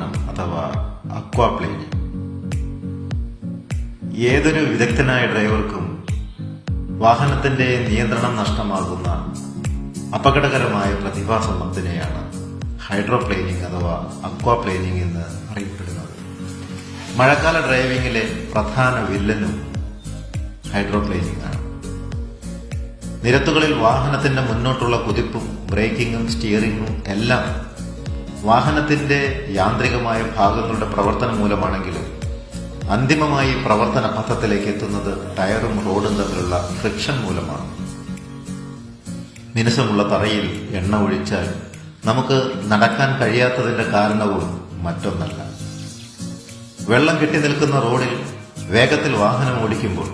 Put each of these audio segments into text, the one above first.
വാഹനം അഥവാ അക്വാപ്ലേനിംഗ്. ഏതൊരു വിദഗ്ധനായ ഡ്രൈവർക്കും വാഹനത്തിന്റെ നിയന്ത്രണം നഷ്ടമാകുന്ന അപകടകരമായ പ്രതിഭാസം ഒന്നിനെയാണ് ഹൈഡ്രോപ്ലെയിനിംഗ് അഥവാ അക്വാപ്ലെയിനിംഗ് എന്ന് അറിയപ്പെടുന്നത്. മഴക്കാല ഡ്രൈവിംഗിലെ പ്രധാന വില്ലനും ഹൈഡ്രോപ്ലെയിനിംഗ് ആണ്. നിരത്തുകളിൽ വാഹനത്തിന്റെ മുന്നോട്ടുള്ള കുതിപ്പും ബ്രേക്കിങ്ങും സ്റ്റിയറിംഗും എല്ലാം വാഹനത്തിന്റെ യാന്ത്രികമായ ഭാഗങ്ങളുടെ പ്രവർത്തനം മൂലമാണെങ്കിലും അന്തിമമായി പ്രവർത്തന പഥത്തിലേക്ക് എത്തുന്നത് ടയറും റോഡും തമ്മിലുള്ള ഫ്രിക്ഷൻ മൂലമാണ്. മിനുസമുള്ള തറയിൽ എണ്ണ ഒഴിച്ചാൽ നമുക്ക് നടക്കാൻ കഴിയാത്തതിന്റെ കാരണവും മറ്റൊന്നല്ല. വെള്ളം കെട്ടി നിൽക്കുന്ന റോഡിൽ വേഗത്തിൽ വാഹനം ഓടിക്കുമ്പോൾ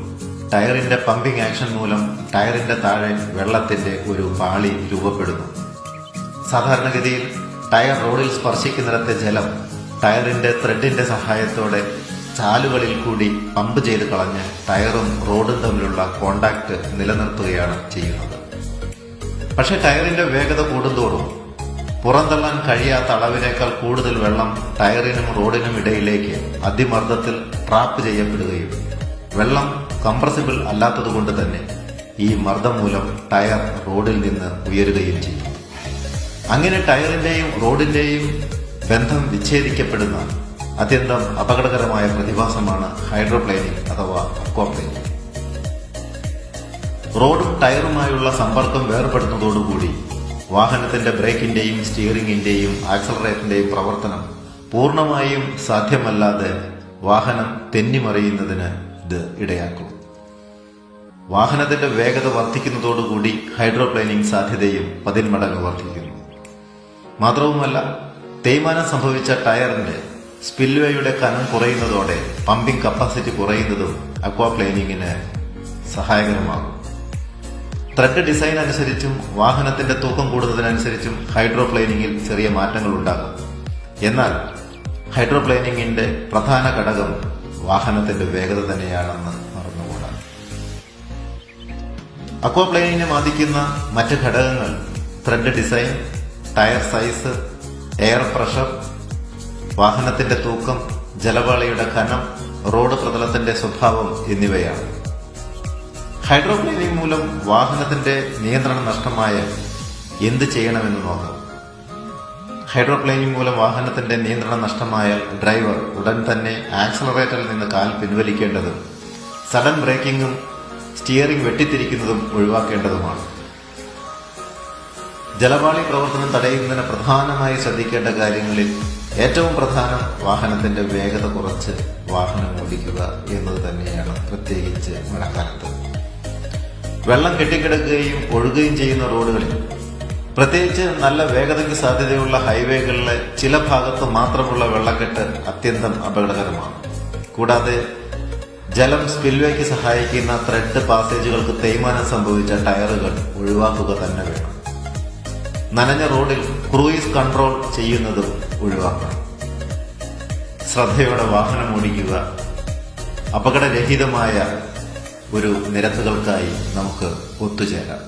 ടയറിന്റെ പമ്പിംഗ് ആക്ഷൻ മൂലം ടയറിന്റെ താഴെ വെള്ളത്തിന്റെ ഒരു പാളി രൂപപ്പെടുന്നു. സാധാരണഗതിയിൽ ടയർ റോഡിൽ സ്പർശിക്കുന്നിടത്തെ ജലം ടയറിന്റെ ത്രെഡിന്റെ സഹായത്തോടെ ചാലുകളിൽ കൂടി പമ്പ് ചെയ്ത് കളഞ്ഞ് ടയറും റോഡും തമ്മിലുള്ള കോണ്ടാക്ട് നിലനിർത്തുകയാണ് ചെയ്യുന്നത്. പക്ഷെ ടയറിന്റെ വേഗത കൂടുന്തോറും പുറന്തള്ളാൻ കഴിയാത്ത അളവിനേക്കാൾ കൂടുതൽ വെള്ളം ടയറിനും റോഡിനും ഇടയിലേക്ക് അതിമർദ്ദത്തിൽ ട്രാപ്പ് ചെയ്യപ്പെടുകയും വെള്ളം കംപ്രസിബിൾ അല്ലാത്തതുകൊണ്ട് തന്നെ ഈ മർദ്ദം മൂലം ടയർ റോഡിൽ നിന്ന് ഉയരുകയും ചെയ്യും. അങ്ങനെ ടയറിന്റെയും റോഡിന്റെയും ബന്ധം വിച്ഛേദിക്കപ്പെടുന്ന അത്യന്തം അപകടകരമായ പ്രതിഭാസമാണ് ഹൈഡ്രോപ്ലെയിനിംഗ് അഥവാ അക്വാപ്ലെയിനിംഗ്. റോഡും ടയറുമായുള്ള സമ്പർക്കം വേർപെടുന്നതോടുകൂടി വാഹനത്തിന്റെ ബ്രേക്കിന്റെയും സ്റ്റിയറിംഗിന്റെയും ആക്സലറേറ്ററിന്റെയും പ്രവർത്തനം പൂർണ്ണമായും സാധ്യമല്ലാതെ വാഹനം തെന്നിമറിയുന്നതിന് ഇത് ഇടയാക്കും. വാഹനത്തിന്റെ വേഗത വർദ്ധിക്കുന്നതോടുകൂടി ഹൈഡ്രോപ്ലെയിനിംഗ് സാധ്യതയും 10 മടങ്ങ് വർദ്ധിക്കുന്നു. മാത്രവുമല്ല, തേയ്മാനം സംഭവിച്ച ടയറിന്റെ സ്പിൽവേയുടെ കനം കുറയുന്നതോടെ പമ്പിംഗ് കപ്പാസിറ്റി കുറയുന്നതും അക്വാപ്ലെയിനിങ്ങിന് സഹായകരമാകും. ത്രെഡ് ഡിസൈൻ അനുസരിച്ചും വാഹനത്തിന്റെ തൂക്കം കൂടുന്നതിനനുസരിച്ചും ഹൈഡ്രോപ്ലെയിനിങ്ങിൽ ചെറിയ മാറ്റങ്ങൾ ഉണ്ടാകും. എന്നാൽ ഹൈഡ്രോപ്ലെയിനിങ്ങിന്റെ പ്രധാന ഘടകം വാഹനത്തിന്റെ വേഗത തന്നെയാണെന്ന് മറന്നുകൂടാ. അക്വാപ്ലെയിനിങ്ങിനെ ബാധിക്കുന്ന മറ്റ് ഘടകങ്ങൾ thread design, tyre size, air pressure, വാഹനത്തിന്റെ തൂക്കം, ജലപാളിയുടെ കനം, റോഡ് പ്രതലത്തിന്റെ സ്വഭാവം എന്നിവയാണ്. ഹൈഡ്രോപ്ലെയിനിംഗ് മൂലം വാഹനത്തിന്റെ നിയന്ത്രണം നഷ്ടമായാൽ എന്ത് ചെയ്യണമെന്ന് നോക്കാം. ഹൈഡ്രോപ്ലെയിനിംഗ് മൂലം വാഹനത്തിന്റെ നിയന്ത്രണം നഷ്ടമായാൽ ഡ്രൈവർ ഉടൻ തന്നെ ആക്സലറേറ്ററിൽ നിന്ന് കാൽ പിൻവലിക്കേണ്ടതും സഡൻ ബ്രേക്കിംഗും സ്റ്റിയറിംഗ് വെട്ടിത്തിരിക്കുന്നതും ഒഴിവാക്കേണ്ടതുമാണ്. ജലപാളി പ്രവർത്തനം തടയുന്നതിന് പ്രധാനമായി ശ്രദ്ധിക്കേണ്ട കാര്യങ്ങളിൽ ഏറ്റവും പ്രധാനം വാഹനത്തിന്റെ വേഗത കുറച്ച് വാഹനം ഓടിക്കുക എന്നത് തന്നെയാണ്. പ്രത്യേകിച്ച് മഴക്കാലത്ത് വെള്ളം കെട്ടിക്കിടക്കുകയും ഒഴുകുകയും ചെയ്യുന്ന റോഡുകളിൽ, പ്രത്യേകിച്ച് നല്ല വേഗതയ്ക്ക് സാധ്യതയുള്ള ഹൈവേകളിലെ ചില ഭാഗത്ത് മാത്രമുള്ള വെള്ളക്കെട്ട് അത്യന്തം അപകടകരമാണ്. കൂടാതെ ജലം സ്പിൽവേക്ക് സഹായിക്കുന്ന ത്രെഡ് പാസേജുകൾക്ക് തേയ്മാനം സംഭവിച്ച ടയറുകൾ ഒഴിവാക്കുക തന്നെ വേണം. നനഞ്ഞ റോഡിൽ ക്രൂയിസ് കൺട്രോൾ ചെയ്യുന്നതും ഒഴിവാക്കണം. ശ്രദ്ധയോടെ വാഹനം ഓടിക്കുക. അപകടരഹിതമായ ഒരു നിരത്തുകൾക്കായി നമുക്ക് ഒത്തുചേരാം.